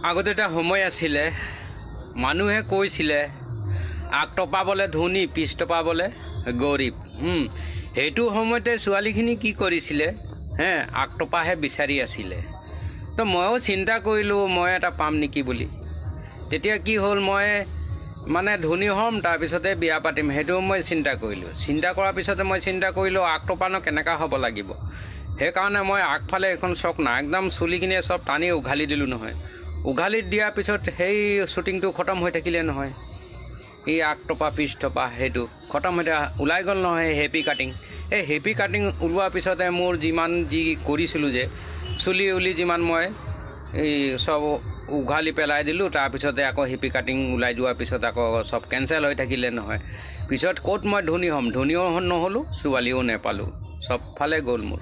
আগতে এটা সময় আছিলে মানুহে কৈছিলে আগ টপাবলে ধনী পিছ টপাবলে গৰীব সেইটো সময়তে ছোৱালীখিনি কি কৰিছিলে আগ টপাহে বিচাৰি আছিলে তো ময়ো চিন্তা কৰিলোঁ মই এটা পাম নেকি বুলি তেতিয়া কি হ'ল মই মানে ধনী হ'ম তাৰপিছতে বিয়া পাতিম সেইটো মই চিন্তা কৰিলোঁ চিন্তা কৰাৰ পিছতে মই চিন্তা কৰিলোঁ আগ টপানো কেনেকুৱা হ'ব লাগিব সেইকাৰণে মই আগফালে এখন চক না একদম চুলিখিনিয়ে চব টানি উঘালি দিলোঁ নহয় উঘালি দিয়াৰ পিছত সেই শ্বুটিংটো খতম হৈ থাকিলে নহয় এই আগ টপা পিছ টপা সেইটো খতম হৈ ওলাই গ'ল নহয় হেপী কাটিং এই হেপী কাটিং ওলোৱাৰ পিছতে মোৰ যিমান যি কৰিছিলোঁ যে চুলি উলি যিমান মই এই চব উঘালি পেলাই দিলোঁ তাৰপিছতে আকৌ হেপী কাটিং ওলাই যোৱাৰ পিছত আকৌ চব কেঞ্চেল হৈ থাকিলে নহয় পিছত ক'ত মই ধনী হ'ম ধনীও নহ'লোঁ ছোৱালীও নেপালোঁ চবফালে গ'ল মোৰ